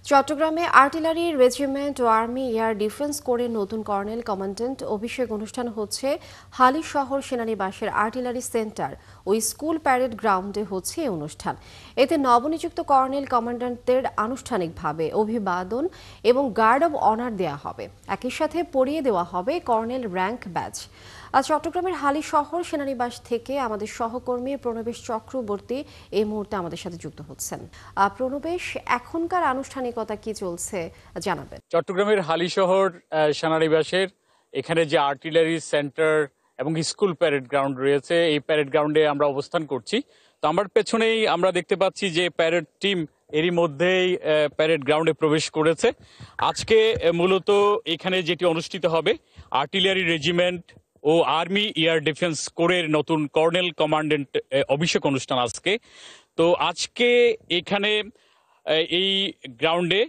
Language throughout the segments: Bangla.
চট্টগ্রামে আর্টিলারি রেজিমেন্ট ও আর্মি এয়ার ডিফেন্স কোরের নতুন কর্নেল কমান্ড্যান্ট অভিষেক অনুষ্ঠান হচ্ছে হালিশহর সেনানিবাসের আর্টিলারি সেন্টার ও স্কুল প্যারেড গ্রাউন্ডে হচ্ছে এই অনুষ্ঠান। এতে নবনিযুক্ত কর্নেল কমান্ড্যান্টদের আনুষ্ঠানিকভাবে অভিবাদন এবং গার্ড অব অনার দেওয়া হবে। একই সাথে পরিয়ে দেওয়া হবে কর্নেল র্যাঙ্ক ব্যাজ। আজ চট্টগ্রামের হালিশহর সেনানিবাস থেকে আমাদের সহকর্মী প্রণবেশ চক্রবর্তী এই মুহূর্তে আমাদের সাথে যুক্ত হচ্ছেন। প্রণবেশ, এখনকার আনুষ্ঠানিকতা কি চলছে জানাবেন? চট্টগ্রামের হালিশহর সেনানিবাসের এখানে যে আর্টিলারি সেন্টার এবং স্কুল প্যারেড গ্রাউন্ড রয়েছে, এই প্যারেড গ্রাউন্ডে আমরা অবস্থান করছি। তো আমার পেছনেই আমরা দেখতে পাচ্ছি যে প্যারেড টিম এরই মধ্যেই প্যারেড গ্রাউন্ডে প্রবেশ করেছে। আজকে মূলত এখানে যেটি অনুষ্ঠিত হবে আর্টিলারি রেজিমেন্ট ও আর্মি এয়ার ডিফেন্স কোরের নতুন কর্নেল কমান্ড্যান্ট অভিষেক অনুষ্ঠান আজকে। তো আজকে এখানে এই গ্রাউন্ডে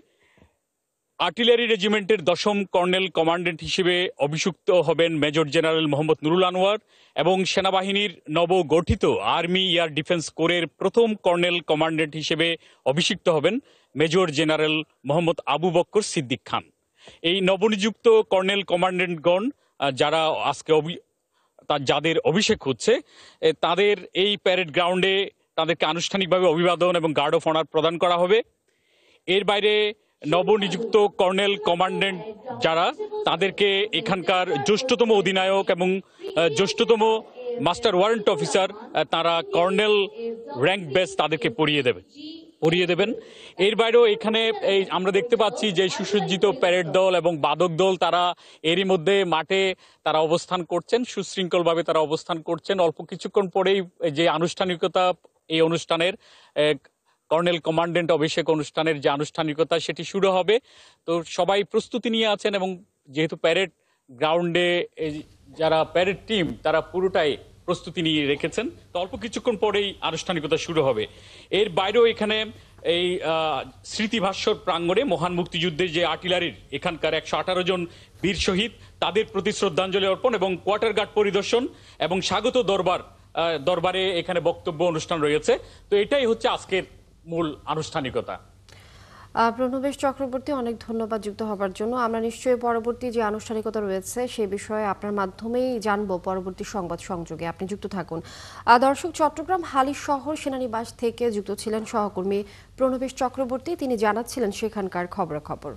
আর্টিলারি রেজিমেন্টের ১০ম কর্নেল কমান্ড্যান্ট হিসেবে অভিষিক্ত হবেন মেজর জেনারেল মোহাম্মদ নুরুল আনোয়ার এবং সেনাবাহিনীর নবগঠিত আর্মি এয়ার ডিফেন্স কোরের প্রথম কর্নেল কমান্ড্যান্ট হিসেবে অভিষিক্ত হবেন মেজর জেনারেল মোহাম্মদ আবু বক্কর সিদ্দিক খান। এই নবনিযুক্ত কর্নেল কমান্ড্যান্টগণ যারা আজকে যাদের অভিষেক হচ্ছে, তাদের এই প্যারেড গ্রাউন্ডে তাদেরকে আনুষ্ঠানিকভাবে অভিবাদন এবং গার্ড অফ অনার প্রদান করা হবে। এর বাইরে নবনিযুক্ত কর্নেল কমান্ড্যান্ট যারা, তাদেরকে এখানকার জ্যেষ্ঠতম অধিনায়ক এবং জ্যেষ্ঠতম মাস্টার ওয়ারেন্ট অফিসার তারা কর্নেল র্যাঙ্ক ব্যাজ তাদেরকে পরিয়ে দেবেন। এর বাইরেও এখানে আমরা দেখতে পাচ্ছি যে সুসজ্জিত প্যারেড দল এবং বাদক দল তারা এরই মধ্যে মাঠে তারা অবস্থান করছেন, সুশৃঙ্খলভাবে তারা অবস্থান করছেন। অল্প কিছুক্ষণ পরেই যে আনুষ্ঠানিকতা, এই অনুষ্ঠানের কর্নেল কমান্ড্যান্ট অভিষেক অনুষ্ঠানের যে আনুষ্ঠানিকতা সেটি শুরু হবে। তো সবাই প্রস্তুতি নিয়ে আছেন এবং যেহেতু প্যারেড গ্রাউন্ডে যারা প্যারেড টিম তারা পুরোটাই প্রস্তুতি নিয়ে রেখেছেন, তো অল্প কিছুক্ষণ পরেই আনুষ্ঠানিকতা শুরু হবে। এর বাইরেও এখানে এই স্মৃতিভাস্বর প্রাঙ্গণে মহান মুক্তিযুদ্ধের যে আর্টিলারির এখানকার ১১৮ জন বীর শহীদ তাদের প্রতি শ্রদ্ধাঞ্জলি অর্পণ এবং কোয়ার্টার গার্ড পরিদর্শন এবং স্বাগত দরবারে এখানে বক্তব্য অনুষ্ঠান রয়েছে। তো এটাই হচ্ছে আজকের মূল আনুষ্ঠানিকতা। প্রণবেশ চক্রবর্তী, অনেক ধন্যবাদ যুক্ত হবার জন্য। আমরা নিশ্চয়ই পরবর্তী যে আনুষ্ঠানিকতা রয়েছে সে বিষয়ে আপনার মাধ্যমেই জানবো পরবর্তী সংবাদ সংযোগে। আপনি যুক্ত থাকুন। দর্শক, চট্টগ্রাম হালিশহর সেনানিবাস থেকে যুক্ত ছিলেন সহকর্মী প্রণবেশ চক্রবর্তী। তিনি জানাচ্ছিলেন সেখানকার খবরাখবর।